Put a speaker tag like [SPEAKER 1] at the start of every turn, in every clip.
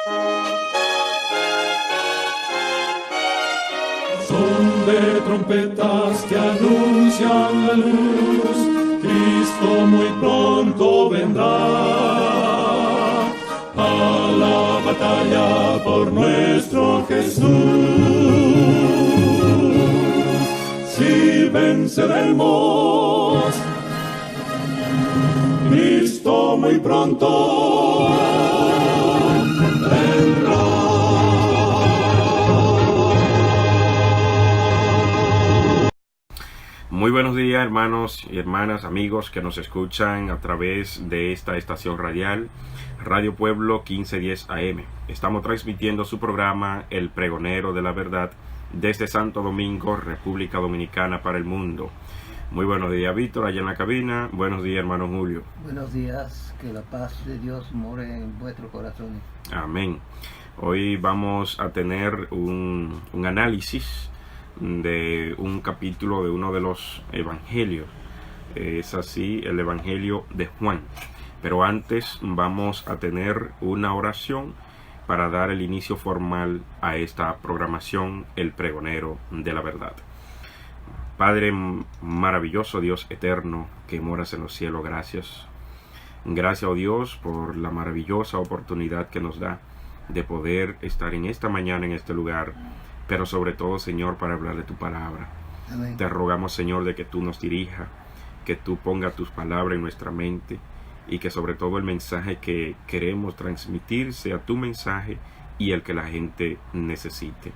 [SPEAKER 1] Son de trompetas que anuncian la luz, Cristo muy pronto vendrá a la batalla por nuestro Jesús. Si venceremos, Cristo muy pronto vendrá.
[SPEAKER 2] Muy buenos días, hermanos y hermanas, amigos que nos escuchan a través de esta estación radial, Radio Pueblo 1510 AM. Estamos transmitiendo su programa El Pregonero de la Verdad desde Santo Domingo, República Dominicana, para el mundo. Muy buenos días, Víctor, allá en la cabina. Buenos días, hermano Julio.
[SPEAKER 3] Buenos días, que la paz de Dios more en vuestros corazones.
[SPEAKER 2] Amén. Hoy vamos a tener un análisis de un capítulo de uno de los evangelios. Es así, el evangelio de Juan. Pero antes vamos a tener una oración para dar el inicio formal a esta programación, El Pregonero de la Verdad. Padre maravilloso, Dios eterno, que moras en los cielos, gracias. Gracias, oh Dios, por la maravillosa oportunidad que nos da de poder estar en esta mañana en este lugar, pero sobre todo, Señor, para hablar de tu palabra.
[SPEAKER 3] Amén.
[SPEAKER 2] Te rogamos, Señor, de que tú nos dirijas, que tú pongas tus palabras en nuestra mente y que sobre todo el mensaje que queremos transmitir sea tu mensaje y el que la gente necesite.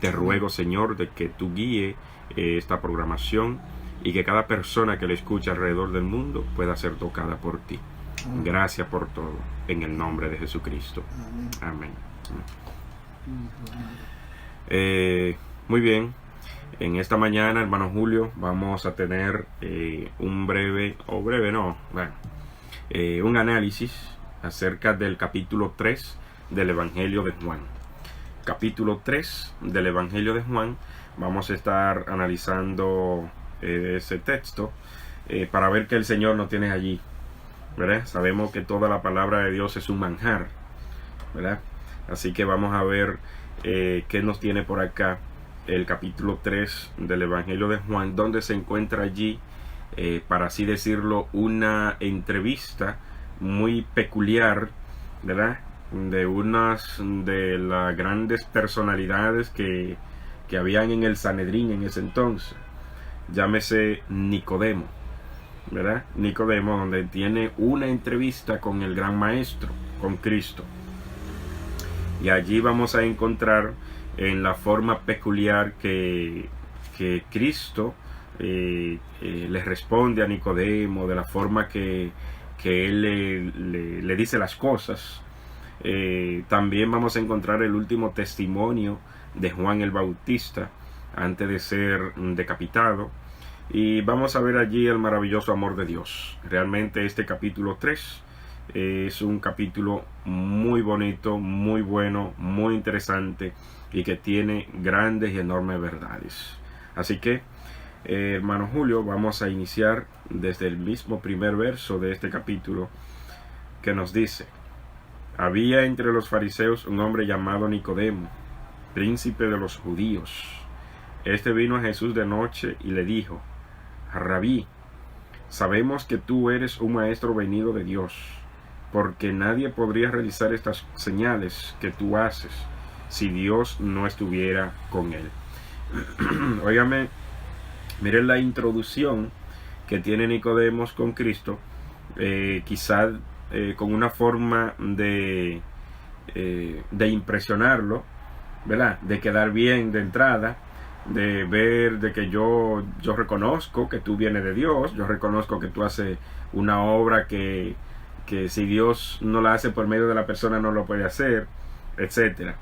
[SPEAKER 2] Te ruego, Señor, de que tú guíes esta programación y que cada persona que la escucha alrededor del mundo pueda ser tocada por ti.
[SPEAKER 3] Amén.
[SPEAKER 2] Gracias por todo, en el nombre de Jesucristo.
[SPEAKER 3] Amén.
[SPEAKER 2] Amén. Muy bien, en esta mañana, hermano Julio, vamos a tener un análisis acerca del capítulo 3 del Evangelio de Juan. Capítulo 3 del Evangelio de Juan. Vamos a estar analizando ese texto para ver que el Señor nos tiene allí, ¿verdad? Sabemos que toda la palabra de Dios es un manjar, ¿verdad? Así que vamos a ver qué nos tiene por acá el capítulo 3 del Evangelio de Juan, donde se encuentra allí, para así decirlo, una entrevista muy peculiar, ¿verdad? De unas de las grandes personalidades que habían en el Sanedrín en ese entonces. Llámese Nicodemo, ¿verdad? Nicodemo, donde tiene una entrevista con el gran maestro, con Cristo. Y allí vamos a encontrar en la forma peculiar que Cristo le responde a Nicodemo, de la forma que él le dice las cosas. También vamos a encontrar el último testimonio de Juan el Bautista antes de ser decapitado. Y vamos a ver allí el maravilloso amor de Dios. Realmente este capítulo 3 es un capítulo muy bonito, muy bueno, muy interesante y que tiene grandes y enormes verdades. Así que, hermano Julio, vamos a iniciar desde el mismo primer verso de este capítulo, que nos dice: había entre los fariseos un hombre llamado Nicodemo, príncipe de los judíos. Este vino a Jesús de noche y le dijo: Rabí, sabemos que tú eres un maestro venido de Dios, porque nadie podría realizar estas señales que tú haces si Dios no estuviera con él. Óigame, miren la introducción que tiene Nicodemo con Cristo, quizás con una forma de impresionarlo, ¿verdad? De quedar bien de entrada, de ver de que yo reconozco que tú vienes de Dios, yo reconozco que tú haces una obra que si Dios no la hace por medio de la persona no lo puede hacer, etcétera.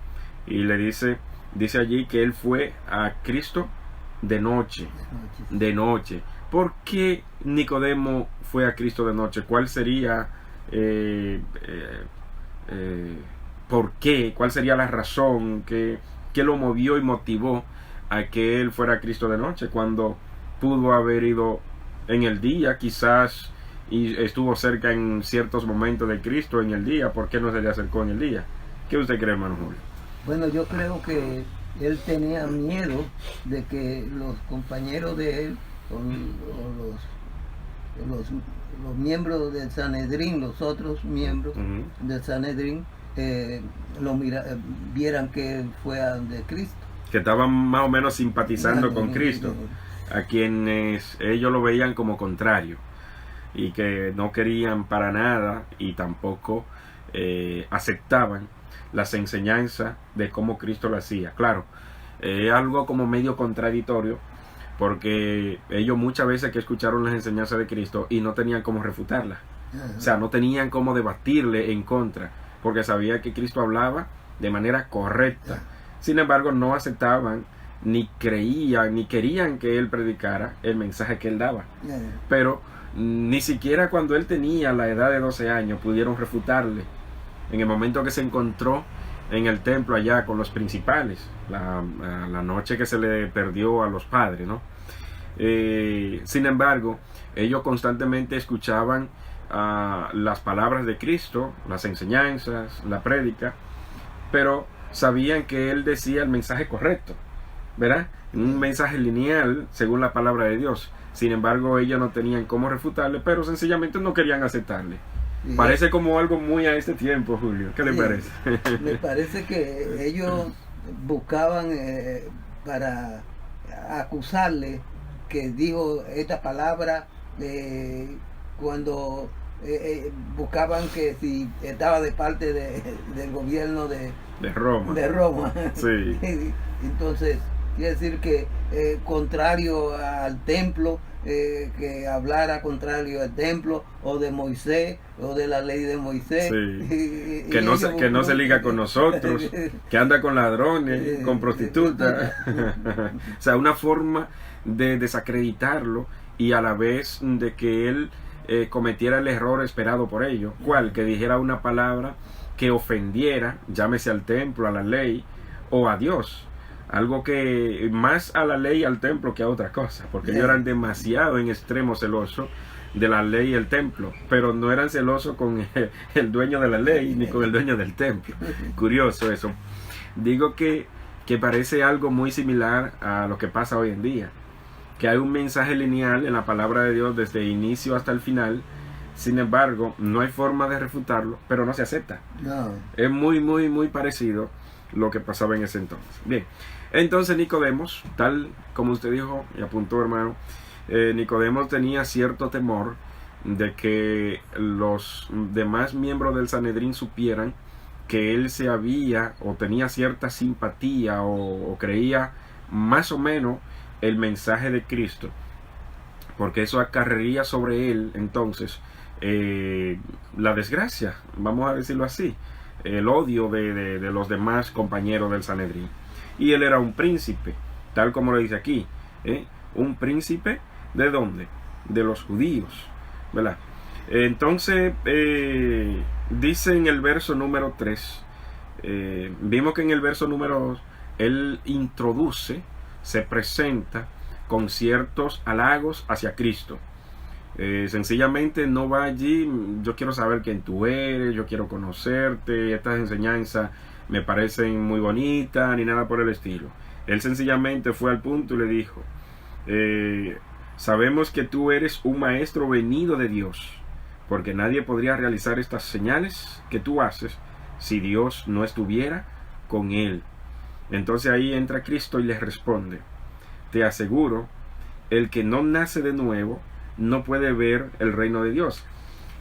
[SPEAKER 2] Y le dice allí que él fue a Cristo de noche. ¿Por qué Nicodemo fue a Cristo de noche? ¿Cuál sería por qué? ¿Cuál sería la razón que lo movió y motivó a que él fuera a Cristo de noche, cuando pudo haber ido en el día, quizás, y estuvo cerca en ciertos momentos de Cristo en el día? ¿Por qué no se le acercó en el día? ¿Qué usted cree, hermano Julio?
[SPEAKER 3] Bueno, yo creo que él tenía miedo de que los compañeros de él o los miembros del Sanedrín, los otros miembros del Sanedrín, vieran que él fue de Cristo.
[SPEAKER 2] Que estaban más o menos simpatizando con Cristo, a quienes ellos lo veían como contrario y que no querían para nada y tampoco aceptaban las enseñanzas de cómo Cristo lo hacía. Claro, algo como medio contradictorio, porque ellos muchas veces que escucharon las enseñanzas de Cristo y no tenían cómo refutarlas, o sea, no tenían cómo debatirle en contra, porque sabía que Cristo hablaba de manera correcta. Sin embargo, no aceptaban, ni creían, ni querían que él predicara el mensaje que él daba. Pero ni siquiera cuando él tenía la edad de 12 años pudieron refutarle. En el momento que se encontró en el templo allá con los principales, la noche que se le perdió a los padres, ¿no? Sin embargo, ellos constantemente escuchaban las palabras de Cristo, las enseñanzas, la prédica, pero sabían que él decía el mensaje correcto, ¿verdad? Un mensaje lineal según la palabra de Dios. Sin embargo, ellos no tenían cómo refutarle, pero sencillamente no querían aceptarle. Parece como algo muy a este tiempo, Julio. ¿Qué le parece?
[SPEAKER 3] Me parece que ellos buscaban para acusarle que dijo esta palabra cuando buscaban que si estaba de parte del gobierno de Roma.
[SPEAKER 2] Sí.
[SPEAKER 3] Entonces, quiere decir que contrario al templo, que hablara contrario al templo o de Moisés o de la ley de Moisés.
[SPEAKER 2] Sí. Que no se liga con nosotros, que anda con ladrones, con prostitutas. O sea, una forma de desacreditarlo y a la vez de que él cometiera el error esperado por ellos. ¿Cuál? Que dijera una palabra que ofendiera, llámese al templo, a la ley o a Dios. Algo que más a la ley y al templo que a otra cosa, porque ellos eran demasiado en extremo celosos de la ley y el templo, pero no eran celosos con el dueño de la ley ni con el dueño del templo. Curioso eso. Digo que parece algo muy similar a lo que pasa hoy en día, que hay un mensaje lineal en la palabra de Dios desde el inicio hasta el final. Sin embargo, no hay forma de refutarlo, pero no se acepta.
[SPEAKER 3] No.
[SPEAKER 2] Es muy, muy, muy parecido lo que pasaba en ese entonces. Bien, entonces Nicodemos, tal como usted dijo y apuntó, hermano, Nicodemos tenía cierto temor de que los demás miembros del Sanedrín supieran que él se había o tenía cierta simpatía o creía más o menos el mensaje de Cristo, porque eso acarrearía sobre él entonces la desgracia, vamos a decirlo así, el odio de los demás compañeros del Sanedrín. Y él era un príncipe, tal como lo dice aquí, un príncipe ¿de dónde? De los judíos, ¿verdad? Entonces dice en el verso número 3, vimos que en el verso número 2 él introduce, se presenta con ciertos halagos hacia Cristo. Sencillamente no va allí, yo quiero saber quién tú eres, yo quiero conocerte, estas enseñanzas me parecen muy bonitas, ni nada por el estilo. Él sencillamente fue al punto y le dijo, sabemos que tú eres un maestro venido de Dios, porque nadie podría realizar estas señales que tú haces si Dios no estuviera con él. Entonces ahí entra Cristo y les responde, te aseguro, el que no nace de nuevo no puede ver el reino de Dios.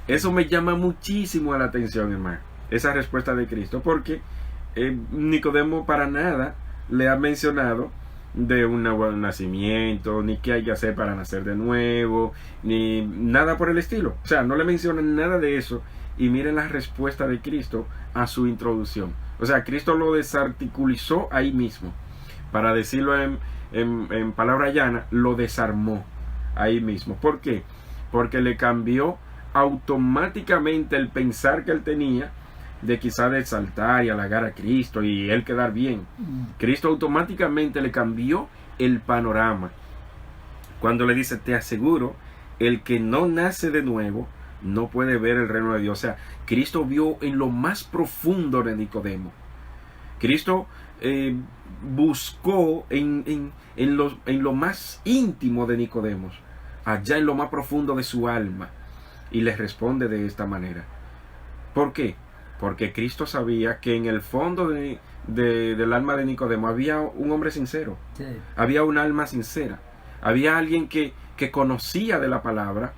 [SPEAKER 2] Eso me llama muchísimo la atención, hermano, esa respuesta de Cristo, porque Nicodemo para nada le ha mencionado de un nuevo nacimiento, ni qué hay que hacer para nacer de nuevo, ni nada por el estilo. O sea, no le mencionan nada de eso. Y miren la respuesta de Cristo a su introducción. O sea, Cristo lo desarticulizó ahí mismo. Para decirlo en palabra llana, lo desarmó ahí mismo. ¿Por qué? Porque le cambió automáticamente el pensar que él tenía de quizá de exaltar y halagar a Cristo y él quedar bien. Cristo automáticamente le cambió el panorama cuando le dice, te aseguro, el que no nace de nuevo no puede ver el reino de Dios. O sea, Cristo vio en lo más profundo de Nicodemo. Cristo buscó en lo más íntimo de Nicodemo, allá en lo más profundo de su alma, y les responde de esta manera. ¿Por qué? Porque Cristo sabía que en el fondo del alma de Nicodemo había un hombre sincero,
[SPEAKER 3] Sí.
[SPEAKER 2] había un alma sincera, había alguien que conocía de la palabra,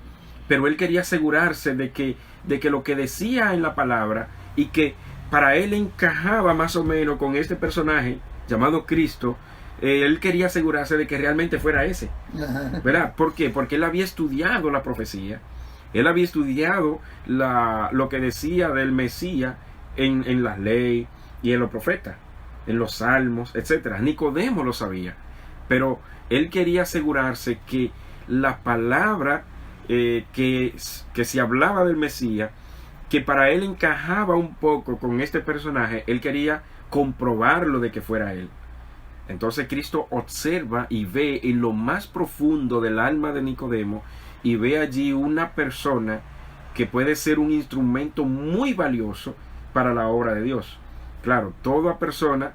[SPEAKER 2] pero él quería asegurarse de que lo que decía en la palabra y que para él encajaba más o menos con este personaje llamado Cristo, él quería asegurarse de que realmente fuera ese, ¿verdad? ¿Por qué? Porque él había estudiado la profecía, él había estudiado lo que decía del Mesías en la ley y en los profetas, en los salmos, etc. Nicodemo lo sabía, pero él quería asegurarse que la palabra que se hablaba del Mesías, que para él encajaba un poco con este personaje, él quería comprobarlo de que fuera él. Entonces Cristo observa y ve en lo más profundo del alma de Nicodemo, y ve allí una persona que puede ser un instrumento muy valioso para la obra de Dios. Claro, toda persona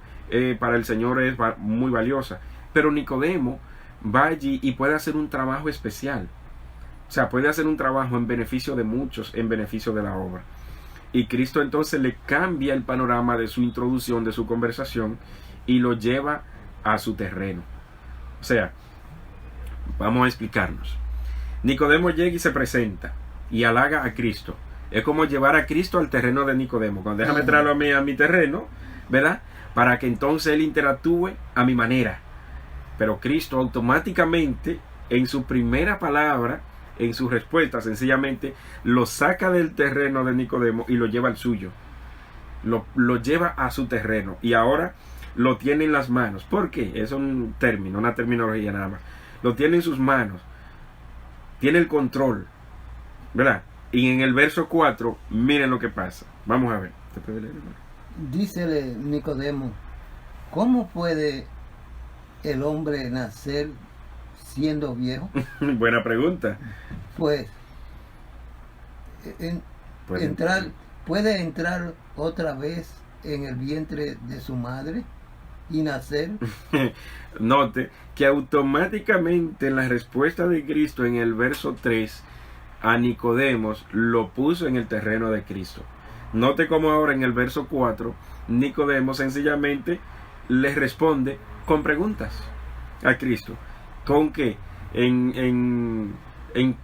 [SPEAKER 2] para el Señor es muy valiosa, pero Nicodemo va allí y puede hacer un trabajo especial. O sea, puede hacer un trabajo en beneficio de muchos, en beneficio de la obra. Y Cristo entonces le cambia el panorama de su introducción, de su conversación, y lo lleva a su terreno. O sea, vamos a explicarnos. Nicodemo llega y se presenta y halaga a Cristo. Es como llevar a Cristo al terreno de Nicodemo. Cuando déjame traerlo a mi terreno, ¿verdad? Para que entonces él interactúe a mi manera. Pero Cristo automáticamente, en su primera palabra, en su respuesta, sencillamente lo saca del terreno de Nicodemo y lo lleva al suyo. Lo lleva a su terreno y ahora lo tiene en las manos. ¿Por qué? Es un término, una terminología nada más. Lo tiene en sus manos. Tiene el control, ¿verdad? Y en el verso 4, miren lo que pasa. Vamos a ver. ¿Te puede leer, hermano?
[SPEAKER 3] Dícele Nicodemo, ¿cómo puede el hombre nacer siendo viejo?
[SPEAKER 2] Buena pregunta.
[SPEAKER 3] Pues,
[SPEAKER 2] Puede
[SPEAKER 3] ¿puede entrar otra vez en el vientre de su madre y nacer?
[SPEAKER 2] Note que automáticamente en la respuesta de Cristo en el verso 3 a Nicodemos lo puso en el terreno de Cristo. Note cómo ahora en el verso 4 Nicodemo sencillamente le responde con preguntas a Cristo. ¿Con qué? En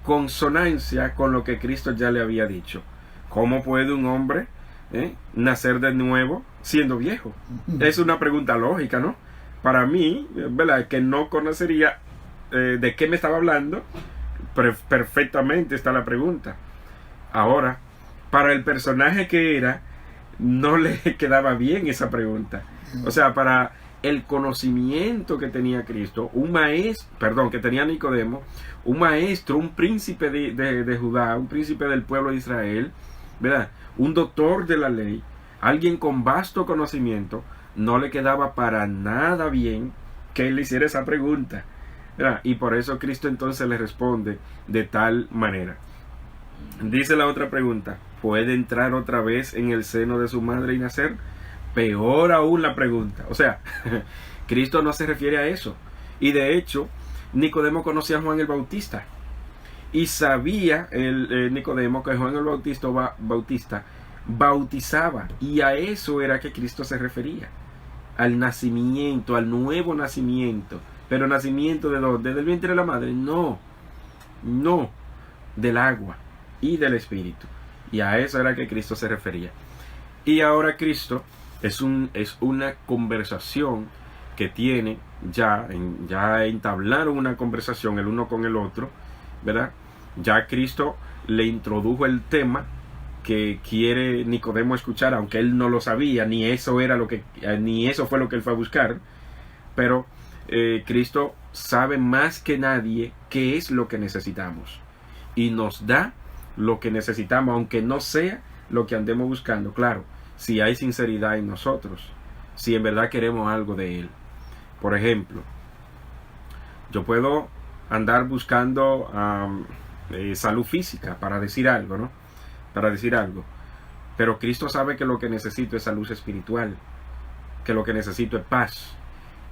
[SPEAKER 2] consonancia con lo que Cristo ya le había dicho. ¿Cómo puede un hombre nacer de nuevo siendo viejo? Es una pregunta lógica, ¿no? Para mí, ¿verdad? Que no conocería de qué me estaba hablando, perfectamente está la pregunta. Ahora, para el personaje que era, no le quedaba bien esa pregunta. O sea, para el conocimiento que tenía Cristo, que tenía Nicodemo, un maestro, un príncipe de Judá, un príncipe del pueblo de Israel, ¿verdad? Un doctor de la ley, alguien con vasto conocimiento, no le quedaba para nada bien que él le hiciera esa pregunta, ¿verdad? Y por eso Cristo entonces le responde de tal manera. Dice la otra pregunta, ¿puede entrar otra vez en el seno de su madre y nacer? Peor aún la pregunta. O sea, Cristo no se refiere a eso. Y de hecho, Nicodemo conocía a Juan el Bautista. Y sabía Nicodemo que Juan el Bautista bautizaba. Y a eso era que Cristo se refería. Al nacimiento, al nuevo nacimiento. Pero nacimiento ¿de dónde? ¿Del vientre de la madre? No. No. Del agua y del Espíritu. Y a eso era que Cristo se refería. Y ahora Cristo es una conversación que tiene ya entablaron una conversación el uno con el otro, ¿verdad? Ya Cristo le introdujo el tema que quiere Nicodemo escuchar, aunque él no lo sabía, ni eso fue lo que él fue a buscar, pero Cristo sabe más que nadie qué es lo que necesitamos y nos da lo que necesitamos, aunque no sea lo que andemos buscando. Claro, si hay sinceridad en nosotros, si en verdad queremos algo de Él. Por ejemplo, yo puedo andar buscando salud física, para decir algo, ¿no? Para decir algo. Pero Cristo sabe que lo que necesito es salud espiritual, que lo que necesito es paz.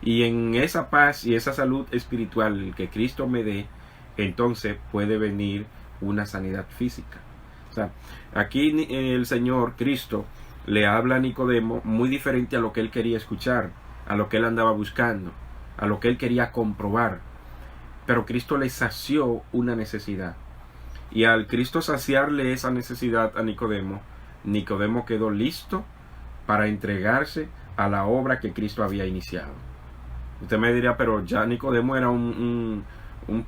[SPEAKER 2] Y en esa paz y esa salud espiritual que Cristo me dé, entonces puede venir una sanidad física. O sea, aquí el Señor Cristo le habla a Nicodemo muy diferente a lo que él quería escuchar, a lo que él andaba buscando, a lo que él quería comprobar. Pero Cristo le sació una necesidad. Y al Cristo saciarle esa necesidad a Nicodemo, Nicodemo quedó listo para entregarse a la obra que Cristo había iniciado. Usted me diría, pero ya Nicodemo era un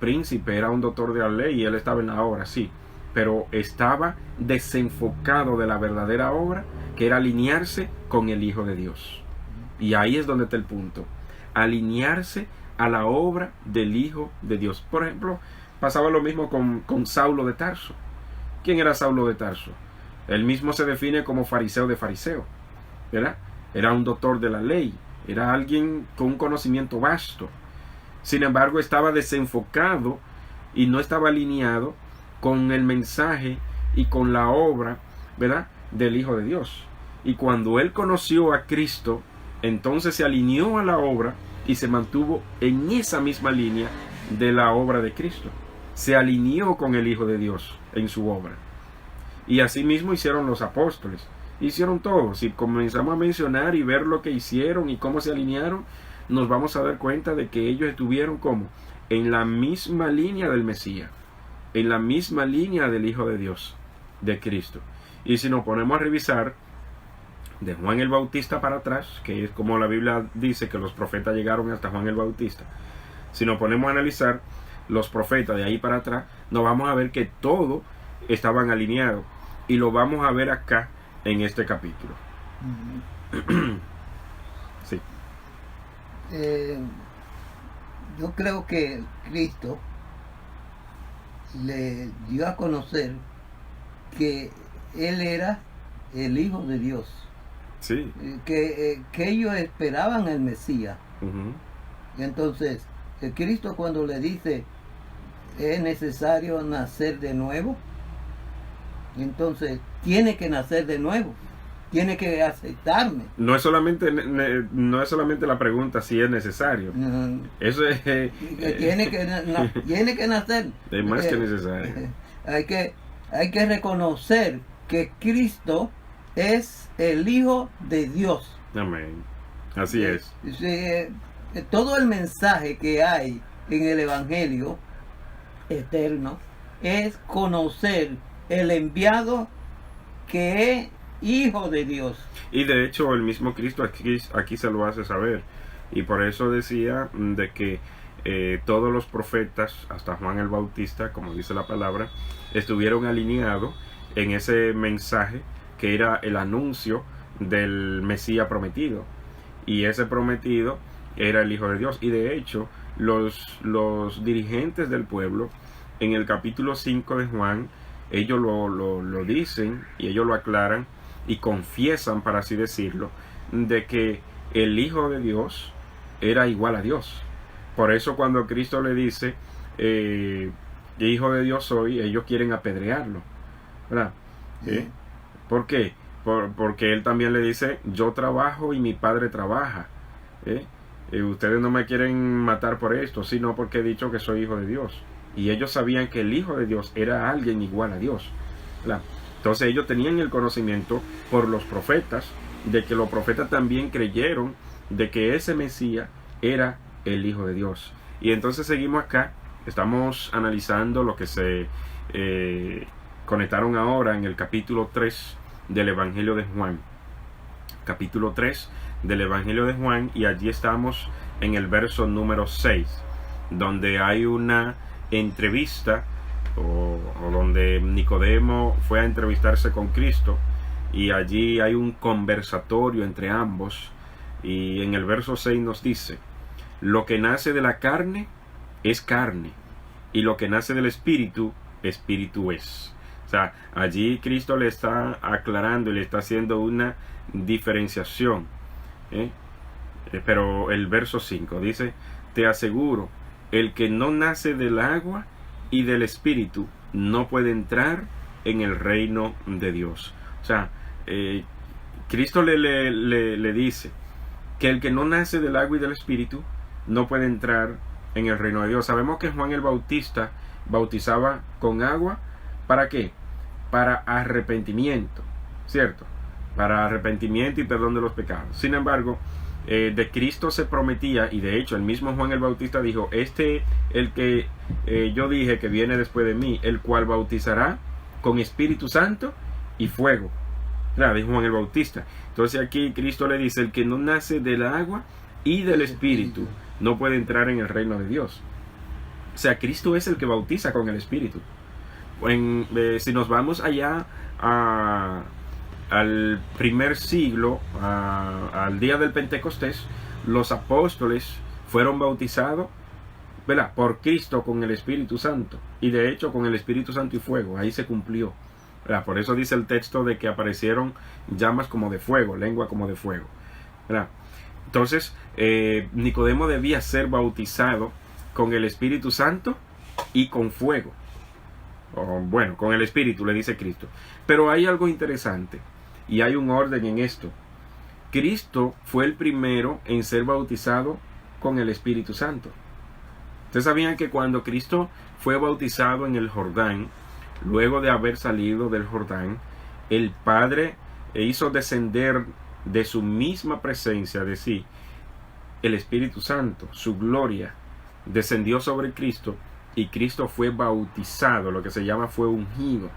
[SPEAKER 2] príncipe, era un doctor de la ley y él estaba en la obra, sí. Pero estaba desenfocado de la verdadera obra, que era alinearse con el Hijo de Dios. Y ahí es donde está el punto. Alinearse a la obra del Hijo de Dios. Por ejemplo, pasaba lo mismo con Saulo de Tarso. ¿Quién era Saulo de Tarso? Él mismo se define como fariseo de fariseo, ¿verdad? Era un doctor de la ley, era alguien con un conocimiento vasto. Sin embargo, estaba desenfocado y no estaba alineado con el mensaje y con la obra, ¿verdad?, del Hijo de Dios. Y cuando él conoció a Cristo, entonces se alineó a la obra y se mantuvo en esa misma línea de la obra de Cristo. Se alineó con el Hijo de Dios en su obra. Y así mismo hicieron los apóstoles. Hicieron todo. Si comenzamos a mencionar y ver lo que hicieron y cómo se alinearon, nos vamos a dar cuenta de que ellos estuvieron como en la misma línea del Mesías, en la misma línea del Hijo de Dios, de Cristo. Y si nos ponemos a revisar de Juan el Bautista para atrás, que es como la Biblia dice que los profetas llegaron hasta Juan el Bautista, si nos ponemos a analizar los profetas de ahí para atrás, nos vamos a ver que todos estaban alineados, y lo vamos a ver acá en este capítulo. Sí.
[SPEAKER 3] Yo creo que Cristo le dio a conocer que Él era el Hijo de Dios.
[SPEAKER 2] Sí.
[SPEAKER 3] Que ellos esperaban el Mesías. Y entonces, Cristo cuando le dice, es necesario nacer de nuevo, entonces tiene que nacer de nuevo, tiene que aceptarme.
[SPEAKER 2] No es solamente la pregunta si es necesario. Eso es
[SPEAKER 3] tiene que nacer.
[SPEAKER 2] Es más que necesario.
[SPEAKER 3] Hay que reconocer que Cristo es el Hijo de Dios.
[SPEAKER 2] Amén. Así es.
[SPEAKER 3] Todo el mensaje que hay en el Evangelio eterno es conocer el enviado que es Hijo de Dios.
[SPEAKER 2] Y de hecho el mismo Cristo aquí se lo hace saber. Y por eso decía de que todos los profetas, hasta Juan el Bautista, como dice la palabra, estuvieron alineados en ese mensaje que era el anuncio del Mesías prometido. Y ese prometido era el Hijo de Dios. Y de hecho los dirigentes del pueblo, en el capítulo 5 de Juan, ellos lo dicen y ellos lo aclaran y confiesan, para así decirlo, de que el Hijo de Dios era igual a Dios. Por eso cuando Cristo le dice, Hijo de Dios soy, ellos quieren apedrearlo, ¿verdad? ¿Sí? ¿Por qué? Porque él también le dice, yo trabajo y mi Padre trabaja. Ustedes no me quieren matar por esto, sino porque he dicho que soy Hijo de Dios. Y ellos sabían que el Hijo de Dios era alguien igual a Dios, ¿verdad? Entonces ellos tenían el conocimiento por los profetas, de que los profetas también creyeron de que ese Mesías era el Hijo de Dios. Y entonces seguimos acá, estamos analizando lo que se conectaron ahora en el capítulo 3 del Evangelio de Juan. Capítulo 3 del Evangelio de Juan, y allí estamos en el verso número 6, donde hay una entrevista o donde Nicodemo fue a entrevistarse con Cristo, y allí hay un conversatorio entre ambos. Y en el verso 6 nos dice, lo que nace de la carne es carne, y lo que nace del espíritu, espíritu es. O sea, allí Cristo le está aclarando y le está haciendo una diferenciación. Pero el verso 5 dice, te aseguro, el que no nace del agua y del espíritu no puede entrar en el reino de Dios. O sea, Cristo le dice que el que no nace del agua y del Espíritu no puede entrar en el reino de Dios. Sabemos que Juan el Bautista bautizaba con agua, ¿para qué? Para arrepentimiento, ¿cierto? Para arrepentimiento y perdón de los pecados. Sin embargo, de Cristo se prometía, y de hecho el mismo Juan el Bautista dijo, el que yo dije que viene después de mí, el cual bautizará con Espíritu Santo y fuego. Claro, dijo Juan el Bautista. Entonces aquí Cristo le dice, el que no nace del agua y del Espíritu no puede entrar en el reino de Dios. O sea, Cristo es el que bautiza con el Espíritu. Si nos vamos allá al primer siglo, al día del Pentecostés, los apóstoles fueron bautizados, ¿verdad?, por Cristo con el Espíritu Santo, y de hecho con el Espíritu Santo y fuego. Ahí se cumplió, ¿verdad? Por eso dice el texto de que aparecieron llamas como de fuego, lengua como de fuego, ¿verdad? Entonces Nicodemo debía ser bautizado con el Espíritu Santo y con fuego. Bueno, con el Espíritu, le dice Cristo. Pero hay algo interesante y hay un orden en esto. Cristo fue el primero en ser bautizado con el Espíritu Santo. Ustedes sabían que cuando Cristo fue bautizado en el Jordán, luego de haber salido del Jordán, el Padre hizo descender de su misma presencia de sí el Espíritu Santo, su gloria descendió sobre Cristo, y Cristo fue bautizado, lo que se llama fue ungido,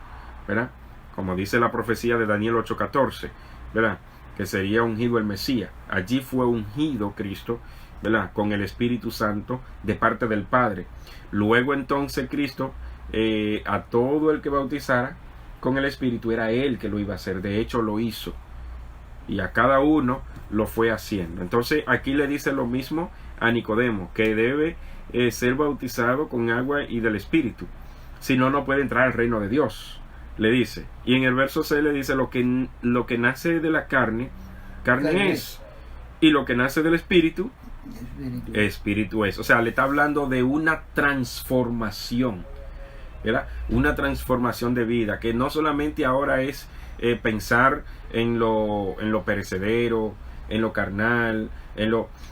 [SPEAKER 2] ¿verdad? Como dice la profecía de Daniel 8:14, ¿verdad?, que sería ungido el Mesías. Allí fue ungido Cristo, ¿verdad?, con el Espíritu Santo de parte del Padre. Luego entonces Cristo, a todo el que bautizara con el Espíritu, era Él que lo iba a hacer. De hecho lo hizo, y a cada uno lo fue haciendo. Entonces aquí le dice lo mismo a Nicodemo, que debe ser bautizado con agua y del Espíritu, si no, no puede entrar al reino de Dios, le dice. Y en el verso 6 le dice, lo que nace de la carne es, y lo que nace del Espíritu, Espíritu es. O sea, le está hablando de una transformación, ¿verdad? Una transformación de vida, que no solamente ahora es pensar en lo perecedero, en lo carnal,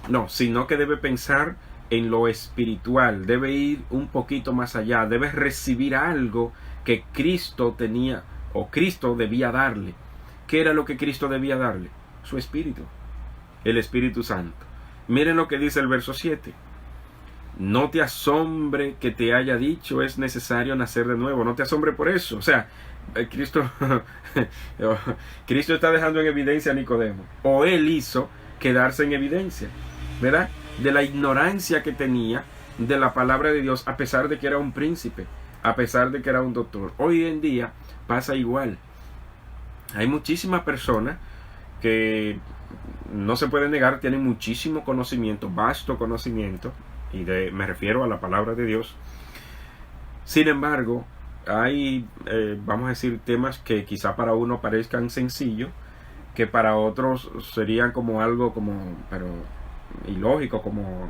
[SPEAKER 2] no, sino que debe pensar en lo espiritual, debe ir un poquito más allá, debe recibir algo que Cristo tenía, o Cristo debía darle. ¿Qué era lo que Cristo debía darle? Su Espíritu, el Espíritu Santo. Miren lo que dice el verso 7. No te asombre que te haya dicho es necesario nacer de nuevo. No te asombre por eso. O sea, Cristo está dejando en evidencia a Nicodemo, o él hizo quedarse en evidencia, ¿verdad?, de la ignorancia que tenía de la palabra de Dios, a pesar de que era un príncipe, a pesar de que era un doctor. Hoy en día pasa igual. Hay muchísimas personas que no se puede negar, tienen muchísimo conocimiento, vasto conocimiento, y me refiero a la palabra de Dios. Sin embargo, hay, vamos a decir, temas que quizá para uno parezcan sencillos, que para otros serían como algo pero ilógico,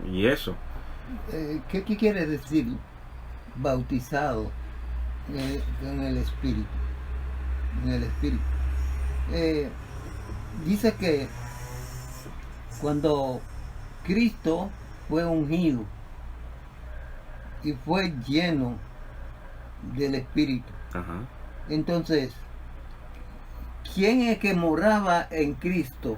[SPEAKER 2] y eso.
[SPEAKER 3] ¿Qué quiere decir bautizado en el Espíritu? En el Espíritu. Dice que cuando Cristo fue ungido y fue lleno del Espíritu,
[SPEAKER 2] Ajá.
[SPEAKER 3] entonces, ¿quién es que moraba en Cristo?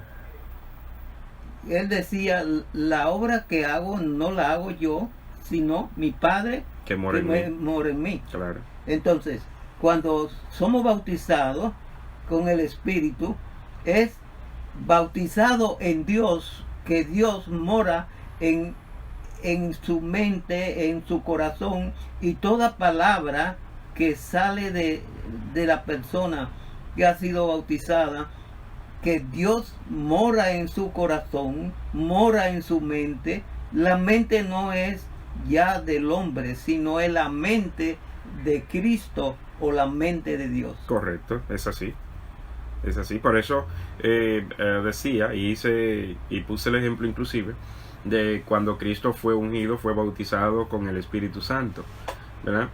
[SPEAKER 3] Él decía, la obra que hago no la hago yo, sino mi Padre
[SPEAKER 2] que mora
[SPEAKER 3] en mí.
[SPEAKER 2] Claro.
[SPEAKER 3] Entonces, cuando somos bautizados con el Espíritu, es bautizado en Dios, que Dios mora en su mente, en su corazón, y toda palabra que sale de la persona que ha sido bautizada, que Dios mora en su corazón, mora en su mente. La mente no es ya del hombre, sino es la mente de Cristo o la mente de Dios.
[SPEAKER 2] Correcto, es así. Es así. Por eso decía y puse el ejemplo inclusive de cuando Cristo fue ungido, fue bautizado con el Espíritu Santo, ¿verdad?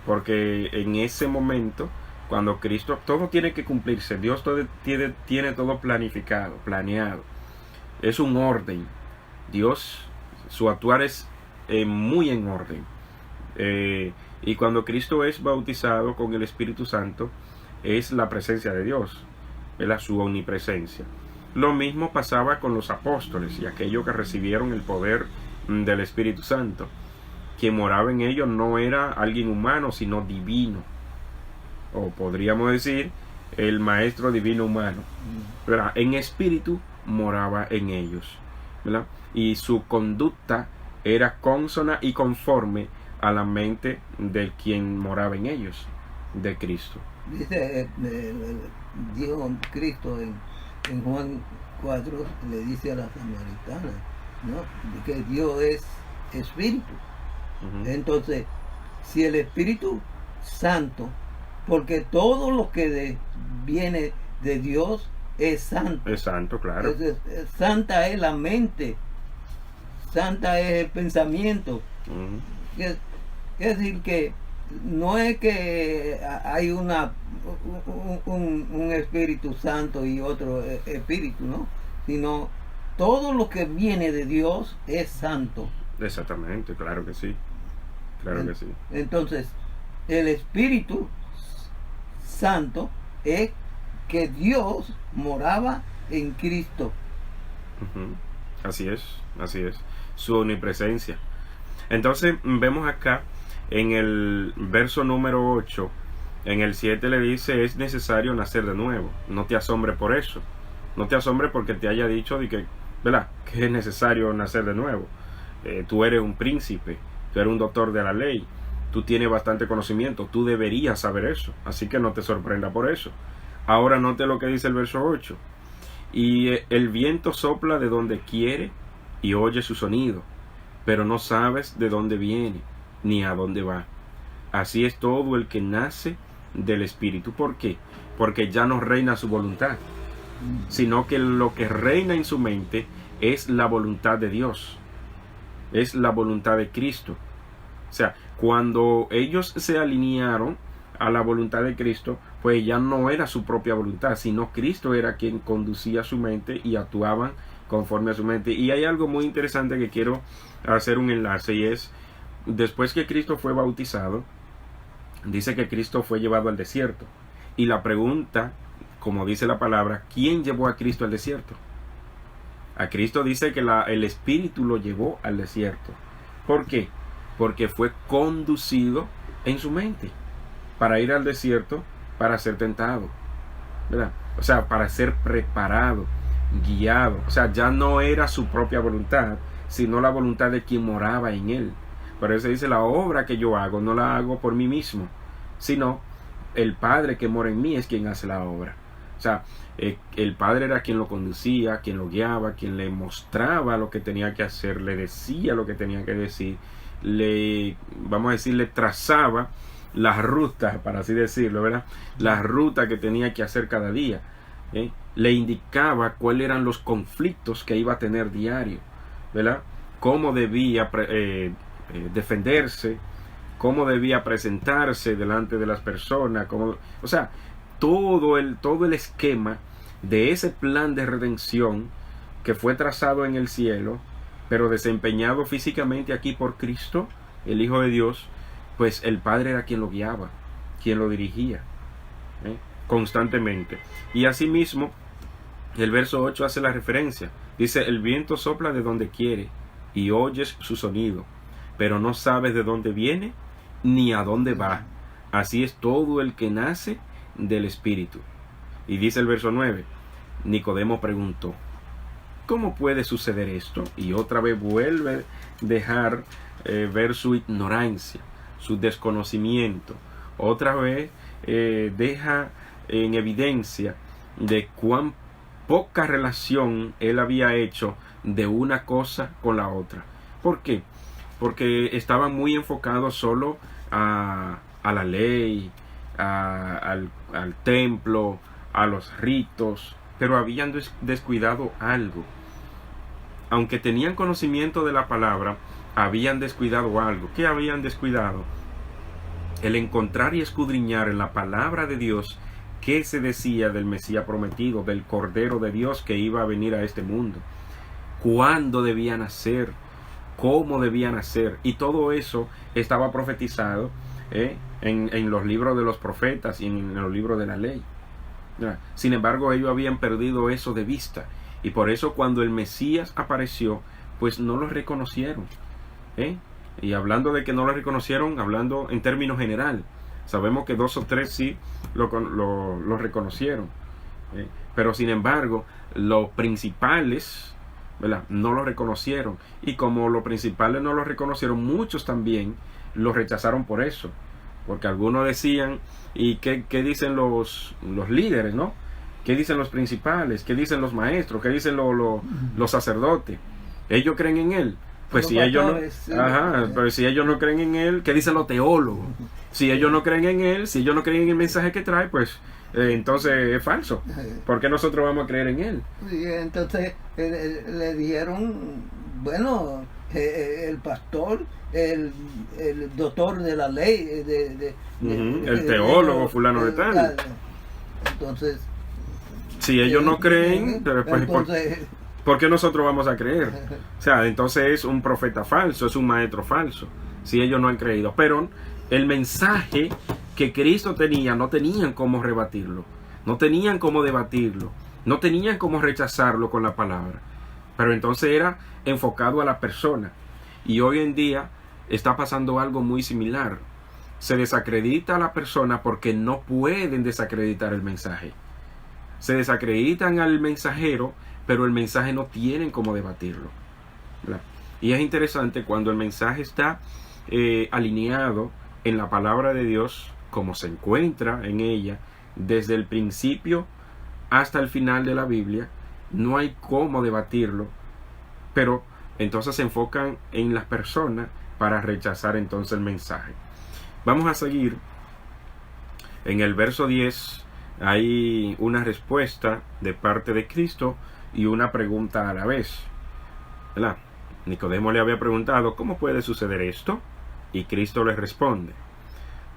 [SPEAKER 2] porque en ese momento, cuando Cristo, todo tiene que cumplirse, Dios todo tiene todo planificado, planeado, es un orden. Dios, su actuar es muy en orden. Y cuando Cristo es bautizado con el Espíritu Santo, es la presencia de Dios, es su omnipresencia. Lo mismo pasaba con los apóstoles y aquellos que recibieron el poder del Espíritu Santo. Quien moraba en ellos no era alguien humano, sino divino. O podríamos decir, el maestro divino humano. ¿Verdad? En espíritu moraba en ellos, ¿verdad? Y su conducta era consona y conforme a la mente de quien moraba en ellos, de Cristo.
[SPEAKER 3] Dice, dijo Cristo en Juan 4, le dice a la samaritana, ¿no?, que Dios es espíritu. Entonces, si el Espíritu Santo, porque todo lo que viene de Dios es santo.
[SPEAKER 2] Es santo, claro.
[SPEAKER 3] Santa es la mente, santa es el pensamiento. Es decir, que no es que hay un Espíritu Santo y otro Espíritu, ¿no? Sino todo lo que viene de Dios es santo.
[SPEAKER 2] Exactamente, claro que sí. Claro que sí.
[SPEAKER 3] Entonces, el Espíritu Santo es que Dios moraba en Cristo.
[SPEAKER 2] Así es, su omnipresencia. Entonces vemos acá en el verso número 8, en el 7 le dice: es necesario nacer de nuevo. No te asombre por eso, no te asombre porque te haya dicho de que, ¿verdad?, que es necesario nacer de nuevo. Tú eres un príncipe, tú eres un doctor de la ley, tú tienes bastante conocimiento, tú deberías saber eso, así que no te sorprenda por eso. Ahora note lo que dice el verso 8: y el viento sopla de donde quiere y oye su sonido, pero no sabes de dónde viene ni a dónde va. Así es todo el que nace del Espíritu. ¿Por qué? Porque ya no reina su voluntad, sino que lo que reina en su mente es la voluntad de Dios, es la voluntad de Cristo. O sea, cuando ellos se alinearon a la voluntad de Cristo, pues ya no era su propia voluntad, sino Cristo era quien conducía su mente y actuaban conforme a su mente. Y hay algo muy interesante que quiero hacer un enlace, y es: después que Cristo fue bautizado, dice que Cristo fue llevado al desierto. Y la pregunta, como dice la palabra, ¿quién llevó a Cristo al desierto? A Cristo dice que el Espíritu lo llevó al desierto. ¿Por qué? Porque fue conducido en su mente para ir al desierto, para ser tentado, ¿verdad? O sea, para ser preparado, guiado. O sea, ya no era su propia voluntad, sino la voluntad de quien moraba en él. Por eso dice: la obra que yo hago no la hago por mí mismo, sino el Padre que mora en mí es quien hace la obra. O sea, el Padre era quien lo conducía, quien lo guiaba, quien le mostraba lo que tenía que hacer, le decía lo que tenía que decir, vamos a decir, le trazaba las rutas, para así decirlo, ¿verdad? La ruta que tenía que hacer cada día. Le indicaba cuáles eran los conflictos que iba a tener diario, ¿verdad? Cómo debía defenderse, cómo debía presentarse delante de las personas, o sea, todo el esquema de ese plan de redención que fue trazado en el cielo, pero desempeñado físicamente aquí por Cristo, el Hijo de Dios. Pues el Padre era quien lo guiaba, quien lo dirigía constantemente. Y asimismo, el verso 8 hace la referencia. Dice: el viento sopla de donde quiere y oyes su sonido, pero no sabes de dónde viene ni a dónde va. Así es todo el que nace del Espíritu. Y dice el verso 9: Nicodemo preguntó: ¿cómo puede suceder esto? Y otra vez vuelve a dejar ver su ignorancia, su desconocimiento. Otra vez deja en evidencia de cuán poca relación él había hecho de una cosa con la otra. ¿Por qué? Porque estaban muy enfocados solo a la ley, al templo, a los ritos, pero habían descuidado algo. Aunque tenían conocimiento de la palabra, habían descuidado algo. ¿Qué habían descuidado? el encontrar y escudriñar en la palabra de Dios qué se decía del Mesías prometido, del Cordero de Dios que iba a venir a este mundo, cuándo debía nacer, cómo debía nacer, y todo eso estaba profetizado en los libros de los profetas y en los libros de la ley. Sin embargo, ellos habían perdido eso de vista, y por eso cuando el Mesías apareció, pues no lo reconocieron. Y hablando de que no lo reconocieron, hablando en términos general, sabemos que 2 o 3 sí lo reconocieron, pero sin embargo los principales, ¿verdad?, no lo reconocieron, y como los principales no lo reconocieron, muchos también lo rechazaron por eso, porque algunos decían, ¿y qué dicen los líderes, no? ¿Qué dicen los principales? ¿Qué dicen los maestros? ¿Qué dicen los sacerdotes? ¿Ellos creen en él? Pues si ellos no, pero si ellos no creen en él, ¿qué dicen los teólogos? Si ellos no creen en él, si ellos no creen en el mensaje que trae, pues entonces es falso. ¿Por qué nosotros vamos a creer en él?
[SPEAKER 3] Y entonces le dijeron, bueno, el pastor, el doctor de la ley,
[SPEAKER 2] el teólogo fulano de tal.
[SPEAKER 3] Entonces,
[SPEAKER 2] si ellos no creen, pues,
[SPEAKER 3] entonces,
[SPEAKER 2] ¿por qué nosotros vamos a creer? O sea, entonces es un profeta falso, es un maestro falso, si ellos no han creído. Pero el mensaje que Cristo tenía, no tenían cómo rebatirlo, no tenían cómo debatirlo, no tenían cómo rechazarlo con la palabra. Pero entonces era enfocado a la persona. Y hoy en día está pasando algo muy similar. Se desacredita a la persona porque no pueden desacreditar el mensaje. Se desacreditan al mensajero, pero el mensaje no tienen cómo debatirlo, ¿verdad? Y es interesante cuando el mensaje está alineado en la palabra de Dios, como se encuentra en ella, desde el principio hasta el final de la Biblia, no hay cómo debatirlo, pero entonces se enfocan en las personas para rechazar entonces el mensaje. Vamos a seguir. En el verso 10 hay una respuesta de parte de Cristo y una pregunta a la vez, ¿verdad? Nicodemo le había preguntado, ¿cómo puede suceder esto? Y Cristo le responde,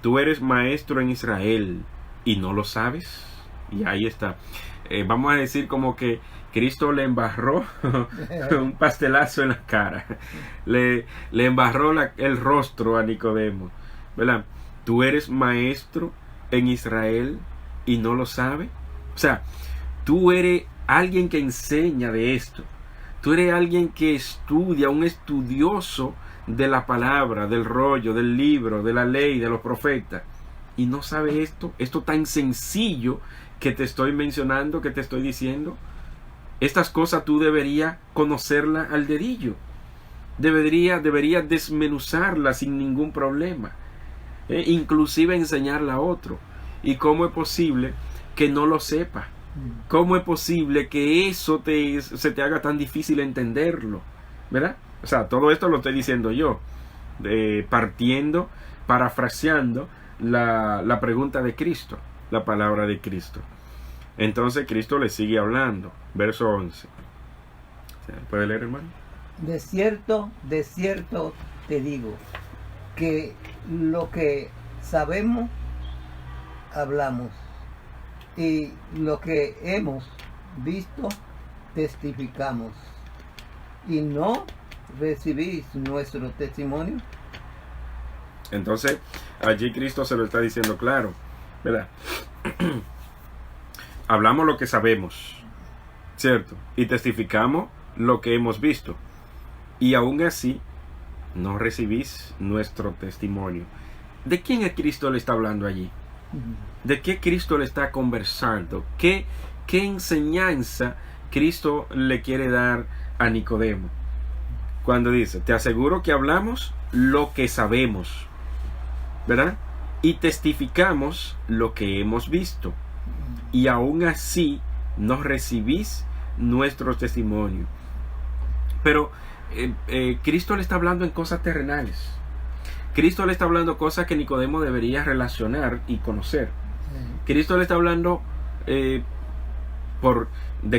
[SPEAKER 2] tú eres maestro en Israel y no lo sabes. Y ahí está. Vamos a decir como que Cristo le embarró un pastelazo en la cara, le embarró el rostro a Nicodemo, ¿verdad? Tú eres maestro en Israel y no lo sabes. O sea, tú eres alguien que enseña de esto, tú eres alguien que estudia, un estudioso de la palabra, del rollo, del libro, de la ley, de los profetas, y no sabes esto tan sencillo que te estoy mencionando, que te estoy diciendo. Estas cosas tú deberías conocerlas al dedillo, deberías desmenuzarlas sin ningún problema, inclusive enseñarla a otro. ¿Y cómo es posible que no lo sepas? ¿Cómo es posible que eso se te haga tan difícil entenderlo? ¿Verdad? O sea, todo esto lo estoy diciendo yo, parafraseando la pregunta de Cristo, la palabra de Cristo. Entonces Cristo le sigue hablando. Verso 11. ¿Puede leer, hermano?
[SPEAKER 3] de cierto te digo, que lo que sabemos, hablamos, y lo que hemos visto, testificamos, y no recibís nuestro testimonio.
[SPEAKER 2] Entonces, allí Cristo se lo está diciendo claro, ¿verdad? Hablamos lo que sabemos, ¿cierto? Y testificamos lo que hemos visto. Y aún así, no recibís nuestro testimonio. ¿De quién es Cristo le está hablando allí? ¿De qué Cristo le está conversando? ¿Qué enseñanza Cristo le quiere dar a Nicodemo? Cuando dice, te aseguro que hablamos lo que sabemos, ¿verdad? Y testificamos lo que hemos visto. Y aún así no recibís nuestro testimonio. Pero Cristo le está hablando en cosas terrenales. Cristo le está hablando cosas que Nicodemo debería relacionar y conocer. Cristo le está hablando de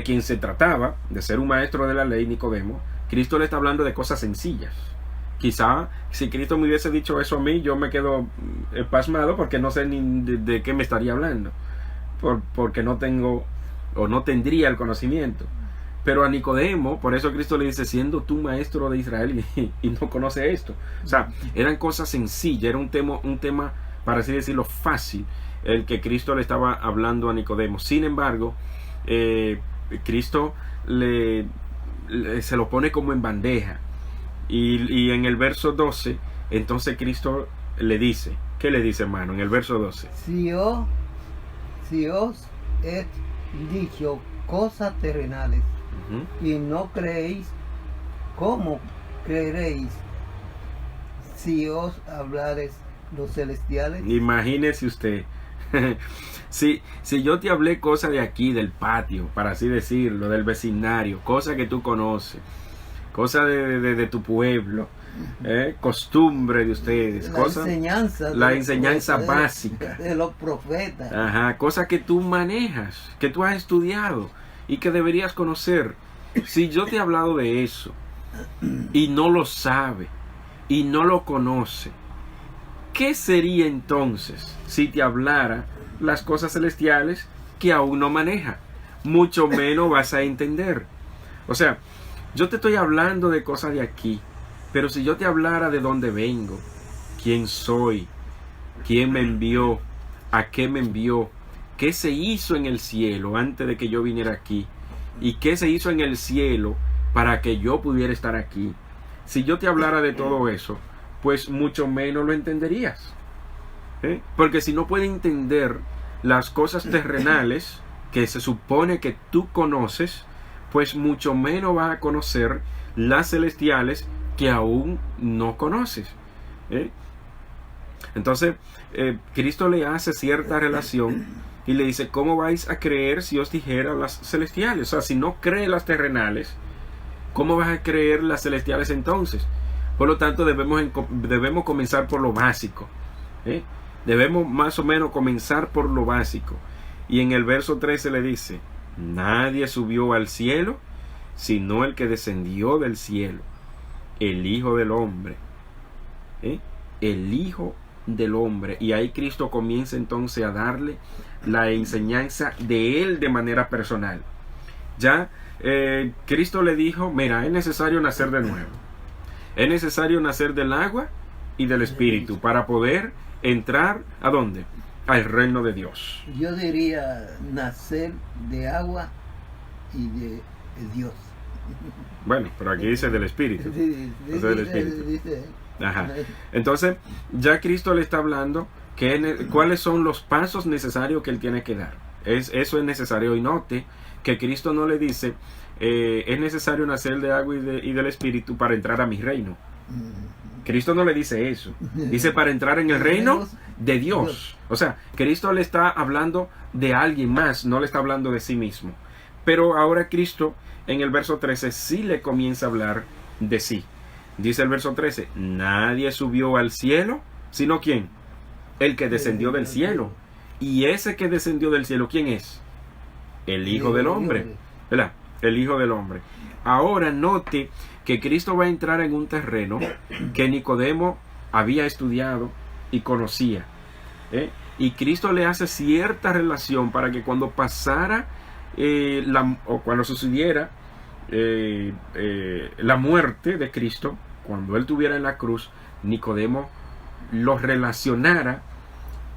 [SPEAKER 2] quien se trataba, de ser un maestro de la ley, Nicodemo. Cristo le está hablando de cosas sencillas, quizá si Cristo me hubiese dicho eso a mí, yo me quedo pasmado porque no sé ni de qué me estaría hablando, porque no tengo o no tendría el conocimiento. Pero a Nicodemo, por eso Cristo le dice, siendo tú maestro de Israel y no conoce esto. O sea, eran cosas sencillas, era un tema, para así decirlo, fácil, el que Cristo le estaba hablando a Nicodemo. Sin embargo, Cristo se lo pone como en bandeja. Y en el verso 12, entonces Cristo le dice, ¿qué le dice, hermano? En el verso 12.
[SPEAKER 3] Si os he dicho cosas terrenales y no creéis, ¿cómo creeréis si os hablares los celestiales?
[SPEAKER 2] Imagínese usted. si yo te hablé cosas de aquí, del patio, para así decirlo, del vecindario, cosas que tú conoces, cosas de tu pueblo, costumbre de ustedes, la enseñanza básica
[SPEAKER 3] de los profetas,
[SPEAKER 2] cosas que tú manejas, que tú has estudiado y que deberías conocer. Si yo te he hablado de eso y no lo sabe y no lo conoce, ¿qué sería entonces si te hablara las cosas celestiales que aún no maneja? Mucho menos vas a entender. O sea, yo te estoy hablando de cosas de aquí, pero si yo te hablara de dónde vengo, quién soy, quién me envió, a qué me envió, qué se hizo en el cielo antes de que yo viniera aquí, y qué se hizo en el cielo para que yo pudiera estar aquí, si yo te hablara de todo eso, pues mucho menos lo entenderías. Porque si no puedes entender las cosas terrenales que se supone que tú conoces, pues mucho menos vas a conocer las celestiales que aún no conoces. Entonces, Cristo le hace cierta relación y le dice, ¿cómo vais a creer si os dijera las celestiales? O sea, si no crees las terrenales, ¿cómo vas a creer las celestiales entonces? Por lo tanto, debemos comenzar por lo básico. Debemos más o menos comenzar por lo básico. Y en el verso 13 le dice, nadie subió al cielo, sino el que descendió del cielo, el Hijo del Hombre. El Hijo del Hombre. Y ahí Cristo comienza entonces a darle la enseñanza de Él de manera personal. Ya Cristo le dijo, mira, es necesario nacer de nuevo. Es necesario nacer del agua y del Espíritu para poder entrar, ¿a dónde? Al reino de Dios.
[SPEAKER 3] Yo diría nacer de agua y de Dios.
[SPEAKER 2] Bueno, pero aquí dice del Espíritu. Del Espíritu. Entonces, ya Cristo le está hablando cuáles son los pasos necesarios que Él tiene que dar. Eso es necesario. Y note que Cristo no le dice, es necesario nacer de agua y del Espíritu para entrar a mi reino. Cristo no le dice eso. Dice para entrar en el reino de Dios. O sea, Cristo le está hablando de alguien más, no le está hablando de sí mismo. Pero ahora Cristo en el verso 13 sí le comienza a hablar de sí. Dice el verso 13, nadie subió al cielo, sino ¿quién? El que descendió del cielo. Y ese que descendió del cielo, ¿quién es? El Hijo del Hombre. ¿Verdad? El Hijo del Hombre. Ahora note que Cristo va a entrar en un terreno que Nicodemo había estudiado y conocía. Y Cristo le hace cierta relación para que cuando pasara o cuando sucediera la muerte de Cristo, cuando Él estuviera en la cruz, Nicodemo lo relacionara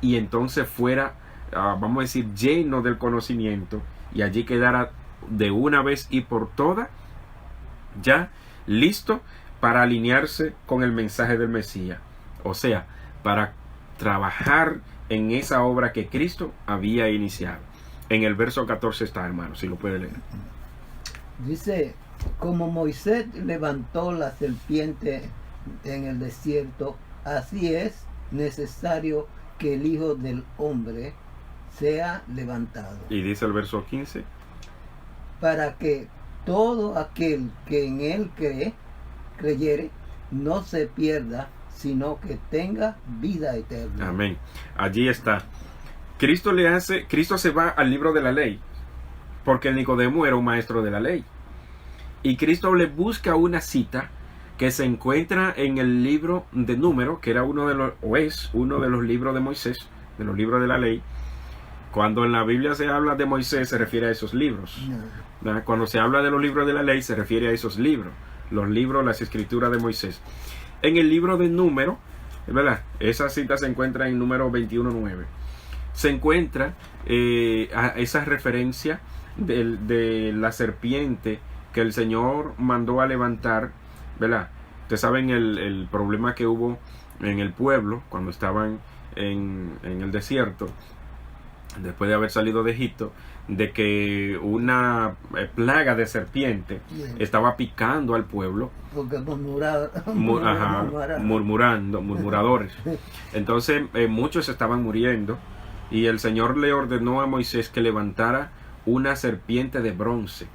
[SPEAKER 2] y entonces fuera, vamos a decir, lleno del conocimiento y allí quedara de una vez y por todas ya listo para alinearse con el mensaje del Mesías, o sea, para trabajar en esa obra que Cristo había iniciado. En el verso 14 está, hermano, si lo puede leer.
[SPEAKER 3] Dice, como Moisés levantó la serpiente en el desierto, así es necesario que el Hijo del Hombre sea levantado.
[SPEAKER 2] Y dice el verso 15,
[SPEAKER 3] para que todo aquel que en él creyere no se pierda, sino que tenga vida eterna.
[SPEAKER 2] Amén. Allí está. Cristo se va al libro de la ley, porque Nicodemo era un maestro de la ley. Y Cristo le busca una cita que se encuentra en el libro de Números, que era es uno de los libros de Moisés, de los libros de la ley. Cuando en la Biblia se habla de Moisés, se refiere a esos libros. ¿Verdad? Cuando se habla de los libros de la ley, se refiere a esos libros. Los libros, las escrituras de Moisés. En el libro de Números, ¿verdad? Esa cita se encuentra en Números 21:9. Se encuentra esa referencia de la serpiente que el Señor mandó a levantar, ¿verdad? Ustedes saben el problema que hubo en el pueblo cuando estaban en el desierto, después de haber salido de Egipto, de que una plaga de serpiente estaba picando al pueblo.
[SPEAKER 3] Porque
[SPEAKER 2] murmuradores. Entonces muchos estaban muriendo y el Señor le ordenó a Moisés que levantara una serpiente de bronce,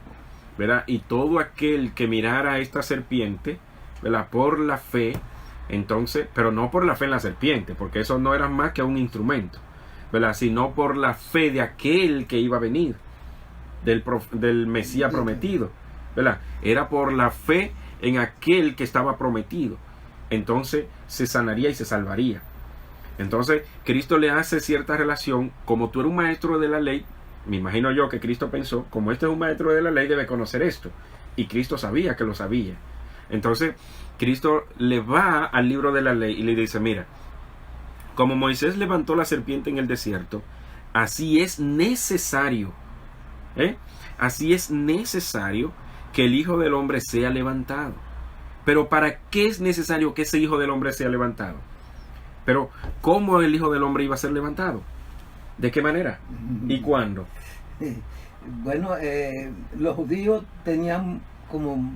[SPEAKER 2] ¿verdad? Y todo aquel que mirara a esta serpiente, ¿verdad? Por la fe, entonces, pero no por la fe en la serpiente, porque eso no era más que un instrumento, ¿verdad? Sino por la fe de aquel que iba a venir, del Mesías prometido, ¿verdad? Era por la fe en aquel que estaba prometido. Entonces se sanaría y se salvaría. Entonces Cristo le hace cierta relación. Como tú eres un maestro de la ley, me imagino yo que Cristo pensó, como este es un maestro de la ley, debe conocer esto. Y Cristo sabía que lo sabía. Entonces Cristo le va al libro de la ley y le dice, mira, como Moisés levantó la serpiente en el desierto, así es necesario, así es necesario que el Hijo del Hombre sea levantado. Pero ¿para qué es necesario que ese Hijo del Hombre sea levantado? Pero ¿cómo el Hijo del Hombre iba a ser levantado? ¿De qué manera? ¿Y cuándo?
[SPEAKER 3] Bueno, los judíos tenían como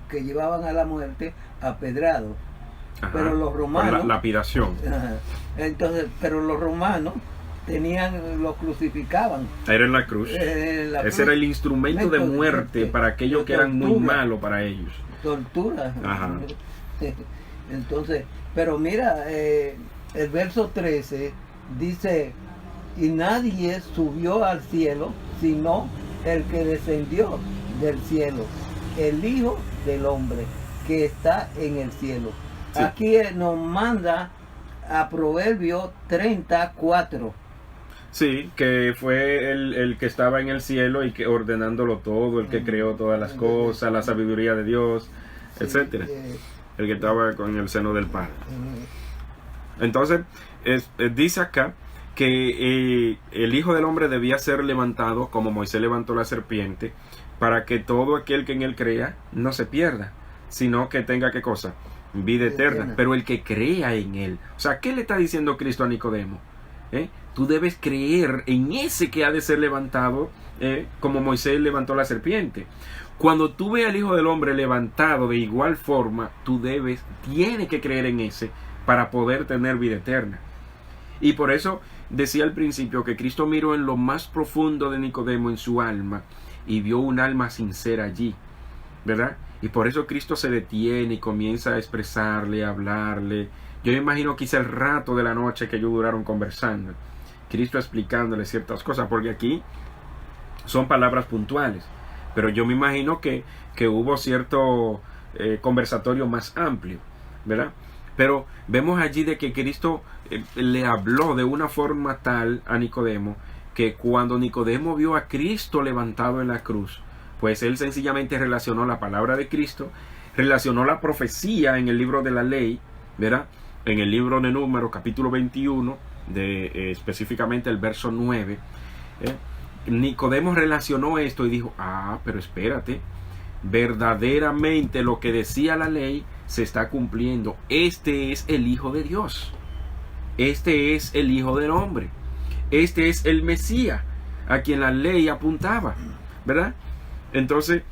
[SPEAKER 3] que llevaban a la muerte apedrado.
[SPEAKER 2] Ajá,
[SPEAKER 3] pero los romanos,
[SPEAKER 2] la lapidación.
[SPEAKER 3] Entonces, pero los romanos los crucificaban.
[SPEAKER 2] Era en la cruz. Ese era el instrumento de muerte para aquellos que eran muy malos para ellos.
[SPEAKER 3] Tortura.
[SPEAKER 2] Ajá.
[SPEAKER 3] Entonces, pero mira, el verso 13 dice, y nadie subió al cielo, sino el que descendió del cielo, el Hijo del Hombre, que está en el cielo. Sí. Aquí nos manda a Proverbios 34.
[SPEAKER 2] Sí, que fue el que estaba en el cielo y que ordenándolo todo, el que creó todas las cosas, la sabiduría de Dios, sí, etcétera. El que estaba con el seno del Padre. Entonces, dice acá que el Hijo del Hombre debía ser levantado como Moisés levantó la serpiente, para que todo aquel que en él crea no se pierda, sino que tenga, ¿qué cosa? Vida eterna. Pero el que crea en él. O sea, ¿qué le está diciendo Cristo a Nicodemo? Tú debes creer en ese que ha de ser levantado, como Moisés levantó la serpiente. Cuando tú ves al Hijo del Hombre levantado de igual forma, tienes que creer en ese para poder tener vida eterna. Y por eso decía al principio que Cristo miró en lo más profundo de Nicodemo, en su alma, y vio un alma sincera allí, ¿verdad? Y por eso Cristo se detiene y comienza a expresarle, a hablarle. Yo me imagino quizá el rato de la noche que ellos duraron conversando, Cristo explicándole ciertas cosas, porque aquí son palabras puntuales, pero yo me imagino que hubo cierto conversatorio más amplio, ¿verdad? Pero vemos allí de que Cristo le habló de una forma tal a Nicodemo, que cuando Nicodemo vio a Cristo levantado en la cruz, pues él sencillamente relacionó la palabra de Cristo, relacionó la profecía en el libro de la ley, ¿verdad? En el libro de Números, capítulo 21, específicamente el verso 9, Nicodemo relacionó esto y dijo, pero espérate, verdaderamente lo que decía la ley se está cumpliendo. Este es el Hijo de Dios, este es el Hijo del Hombre, este es el Mesías a quien la ley apuntaba, ¿verdad? Entonces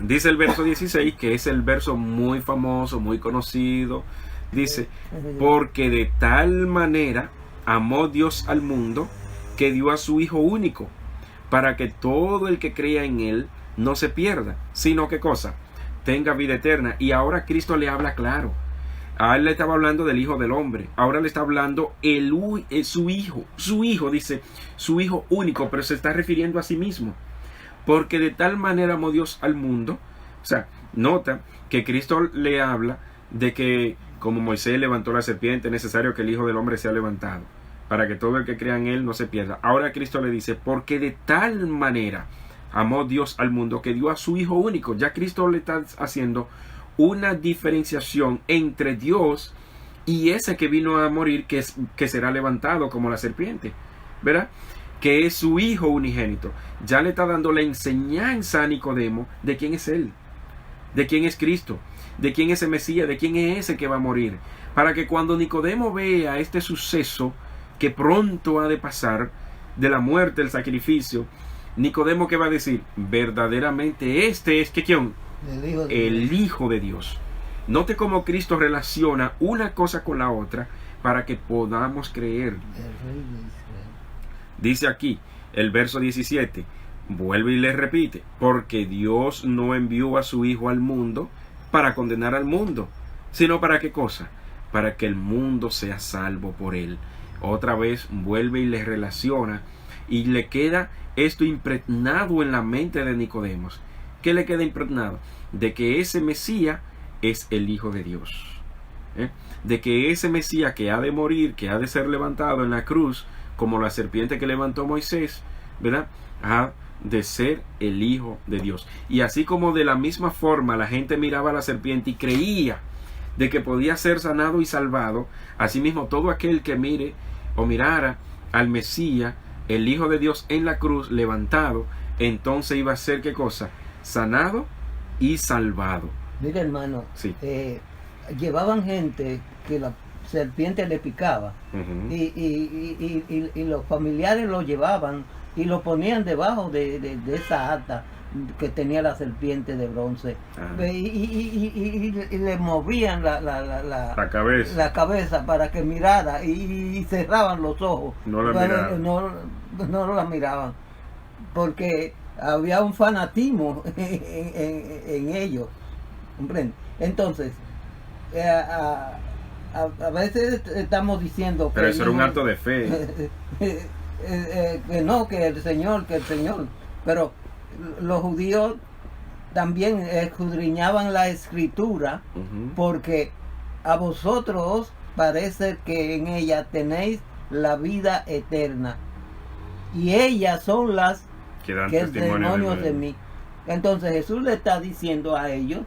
[SPEAKER 2] dice el verso 16, que es el verso muy famoso, muy conocido. Dice, porque de tal manera amó Dios al mundo, que dio a su Hijo único, para que todo el que crea en él no se pierda, sino que cosa, tenga vida eterna. Y ahora Cristo le habla claro. A él le estaba hablando del Hijo del Hombre, ahora le está hablando su hijo, dice, su Hijo único, pero se está refiriendo a sí mismo. Porque de tal manera amó Dios al mundo, O sea, nota que Cristo le habla de que como Moisés levantó la serpiente, es necesario que el Hijo del Hombre sea levantado, para que todo el que crea en él no se pierda. Ahora Cristo le dice, porque de tal manera amó Dios al mundo que dio a su Hijo único. Ya Cristo le está haciendo una diferenciación entre Dios y ese que vino a morir, que será levantado como la serpiente, ¿verdad? Que es su Hijo unigénito. Ya le está dando la enseñanza a Nicodemo de quién es Él, de quién es Cristo, de quién es el Mesías, de quién es ese que va a morir. Para que cuando Nicodemo vea este suceso que pronto ha de pasar, de la muerte, el sacrificio, Nicodemo, ¿qué va a decir? Verdaderamente este es, ¿quién? El Hijo de Dios. Note cómo Cristo relaciona una cosa con la otra para que podamos creer. Dice aquí, el verso 17, vuelve y le repite, porque Dios no envió a su Hijo al mundo para condenar al mundo, sino para qué cosa, para que el mundo sea salvo por él. Otra vez vuelve y le relaciona y le queda esto impregnado en la mente de Nicodemo. ¿Qué le queda impregnado? De que ese Mesías es el Hijo de Dios, de que ese Mesías que ha de morir, que ha de ser levantado en la cruz como la serpiente que levantó Moisés, ¿verdad? Ha de ser el Hijo de Dios. Y así como de la misma forma la gente miraba a la serpiente y creía de que podía ser sanado y salvado, asimismo todo aquel que mire o mirara al Mesías, el Hijo de Dios en la cruz levantado, entonces iba a ser ¿qué cosa? Sanado y salvado.
[SPEAKER 3] Mira, hermano,
[SPEAKER 2] sí.
[SPEAKER 3] Llevaban gente que la serpiente le picaba, y los familiares lo llevaban y lo ponían debajo de esa ata que tenía la serpiente de bronce, y le movían la cabeza para que mirara, y cerraban los ojos, no la miraban, porque había un fanatismo en ellos, ¿comprende? Entonces a veces estamos diciendo
[SPEAKER 2] pero eso era un acto de fe,
[SPEAKER 3] que el Señor, pero los judíos también escudriñaban la escritura, porque a vosotros parece que en ella tenéis la vida eterna, y ellas son las
[SPEAKER 2] que dan
[SPEAKER 3] testimonios de mí. Entonces Jesús le está diciendo a ellos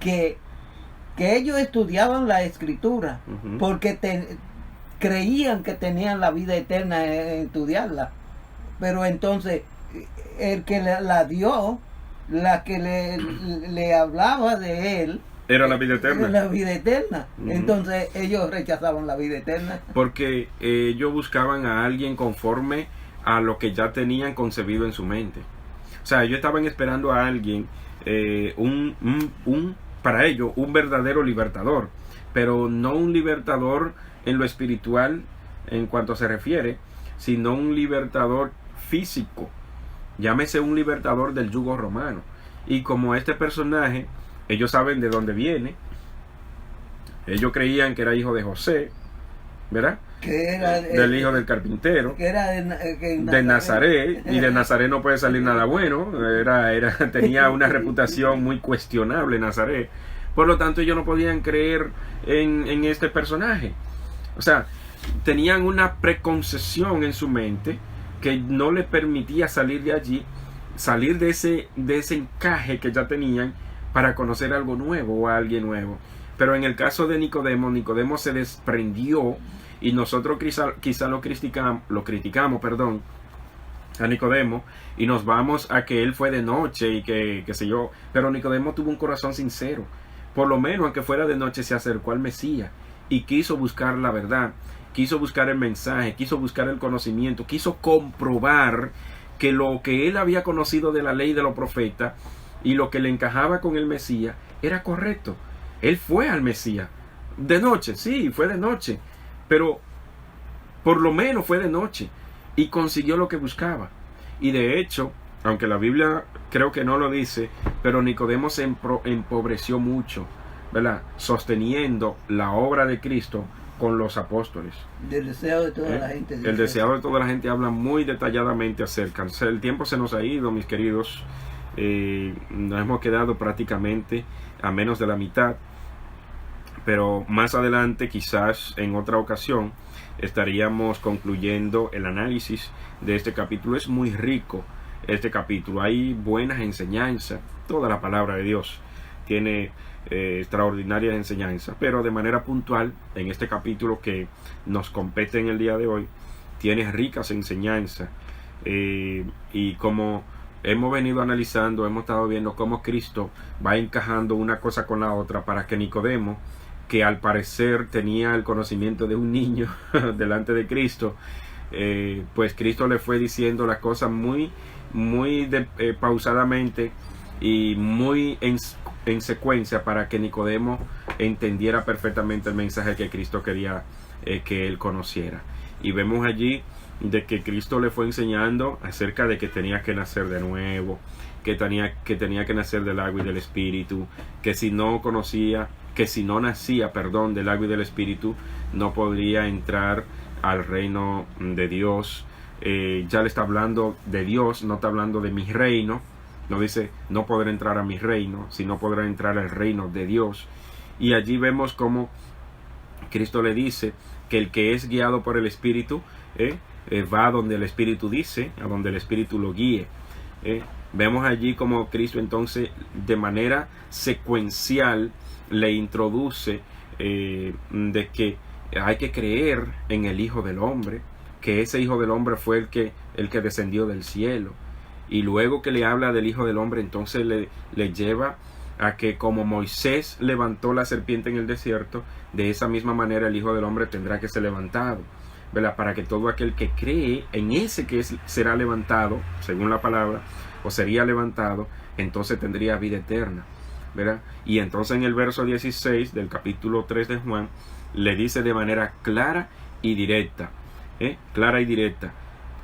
[SPEAKER 3] que ellos estudiaban la escritura, porque creían que tenían la vida eterna en estudiarla, pero entonces el que la dio, la que le hablaba de él,
[SPEAKER 2] era la vida eterna.
[SPEAKER 3] Era la vida eterna. Entonces ellos rechazaban la vida eterna, porque
[SPEAKER 2] ellos buscaban a alguien conforme a lo que ya tenían concebido en su mente. O sea, ellos estaban esperando a alguien, para ellos, un verdadero libertador, pero no un libertador en lo espiritual en cuanto se refiere, sino un libertador físico, llámese un libertador del yugo romano. Y como este personaje, ellos saben de dónde viene, ellos creían que era hijo de José, ¿verdad? Que era del hijo del carpintero, que era de Nazaret, y de Nazaret no puede salir nada bueno. Tenía una reputación muy cuestionable Nazaret. Por lo tanto, ellos no podían creer en este personaje. O sea, tenían una preconcepción en su mente que no les permitía salir de allí, salir de ese encaje que ya tenían para conocer algo nuevo o a alguien nuevo. Pero en el caso de Nicodemo se desprendió, y nosotros quizá lo criticamos a Nicodemo, y nos vamos a que él fue de noche y que qué sé yo, pero Nicodemo tuvo un corazón sincero. Por lo menos, aunque fuera de noche, se acercó al Mesías y quiso buscar la verdad, quiso buscar el mensaje, quiso buscar el conocimiento, quiso comprobar que lo que él había conocido de la ley de los profetas y lo que le encajaba con el Mesías era correcto. Él fue al Mesías de noche, sí, fue de noche, pero por lo menos fue de noche y consiguió lo que buscaba. Y de hecho, aunque la Biblia creo que no lo dice, pero Nicodemo se empobreció mucho, ¿verdad? Sosteniendo la obra de Cristo con los apóstoles.
[SPEAKER 3] Del deseo de toda la gente.
[SPEAKER 2] El deseo de toda la gente habla muy detalladamente acerca. El tiempo se nos ha ido, mis queridos. Nos hemos quedado prácticamente a menos de la mitad, pero más adelante, quizás en otra ocasión, estaríamos concluyendo el análisis de este capítulo. Es muy rico este capítulo, hay buenas enseñanzas, toda la palabra de Dios tiene extraordinarias enseñanzas, pero de manera puntual en este capítulo que nos compete en el día de hoy, tiene ricas enseñanzas, y como hemos venido analizando, hemos estado viendo cómo Cristo va encajando una cosa con la otra para que Nicodemo, que al parecer tenía el conocimiento de un niño delante de Cristo, pues Cristo le fue diciendo las cosas muy pausadamente y muy en secuencia para que Nicodemo entendiera perfectamente el mensaje que Cristo quería que él conociera. Y vemos allí de que Cristo le fue enseñando acerca de que tenía que nacer de nuevo, que tenía que nacer del agua y del Espíritu, que si no nacía del agua y del Espíritu, no podría entrar al reino de Dios. Ya le está hablando de Dios, no está hablando de mi reino. No dice no podrá entrar a mi reino, sino podrá entrar al reino de Dios. Y allí vemos cómo Cristo le dice que el que es guiado por el Espíritu va a donde el Espíritu dice, a donde el Espíritu lo guíe. Vemos allí como Cristo entonces de manera secuencial le introduce de que hay que creer en el Hijo del Hombre, que ese Hijo del Hombre fue el que descendió del cielo. Y luego que le habla del Hijo del Hombre, entonces le lleva a que como Moisés levantó la serpiente en el desierto, de esa misma manera el Hijo del Hombre tendrá que ser levantado, ¿verdad? Para que todo aquel que cree en ese que será levantado, según la palabra, o sería levantado, entonces tendría vida eterna, ¿verdad? Y entonces en el verso 16 del capítulo 3 de Juan, le dice de manera clara y directa,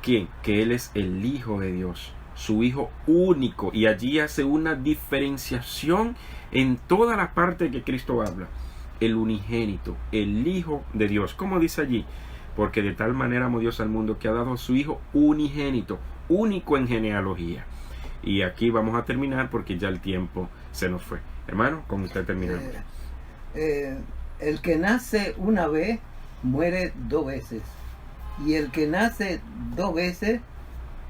[SPEAKER 2] ¿quién? Que Él es el Hijo de Dios, su Hijo único, y allí hace una diferenciación en toda la parte que Cristo habla, el unigénito, el Hijo de Dios. ¿Cómo dice allí? Porque de tal manera amó Dios al mundo que ha dado a su Hijo unigénito, único en genealogía. Y aquí vamos a terminar porque ya el tiempo se nos fue. Hermano, con usted terminamos.
[SPEAKER 3] El que nace una vez muere dos veces, y el que nace dos veces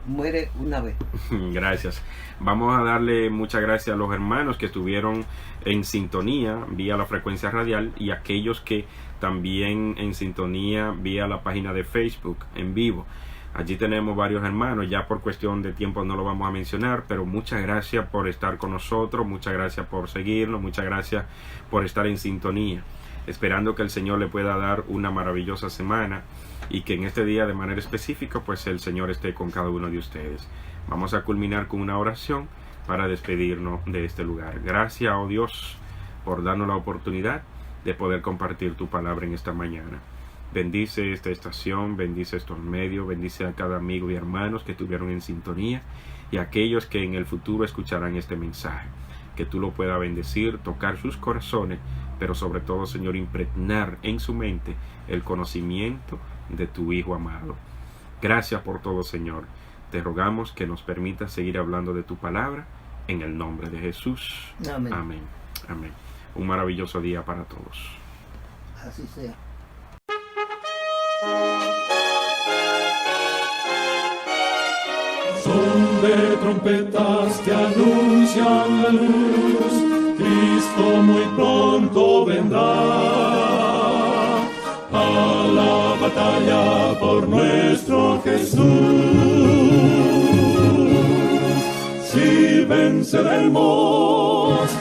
[SPEAKER 3] muere una vez.
[SPEAKER 2] Gracias. Vamos a darle muchas gracias a los hermanos que estuvieron en sintonía vía la frecuencia radial, y aquellos que también en sintonía vía la página de Facebook en vivo. Allí tenemos varios hermanos, ya por cuestión de tiempo no lo vamos a mencionar, pero muchas gracias por estar con nosotros, muchas gracias por seguirnos, muchas gracias por estar en sintonía, esperando que el Señor le pueda dar una maravillosa semana, y que en este día de manera específica pues el Señor esté con cada uno de ustedes. Vamos a culminar con una oración para despedirnos de este lugar. Gracias, oh Dios, por darnos la oportunidad de poder compartir tu palabra en esta mañana. Bendice esta estación, bendice estos medios, bendice a cada amigo y hermanos que estuvieron en sintonía, y a aquellos que en el futuro escucharán este mensaje. Que tú lo puedas bendecir, tocar sus corazones, pero sobre todo, Señor, impregnar en su mente el conocimiento de tu Hijo amado. Gracias por todo, Señor. Te rogamos que nos permitas seguir hablando de tu palabra en el nombre de Jesús.
[SPEAKER 3] Amén.
[SPEAKER 2] Amén. Amén. Un maravilloso día para todos.
[SPEAKER 3] Así sea.
[SPEAKER 1] Son de trompetas que anuncian la luz, Cristo muy pronto vendrá a la batalla por nuestro Jesús. Si venceremos,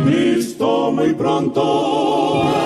[SPEAKER 1] Cristo muy pronto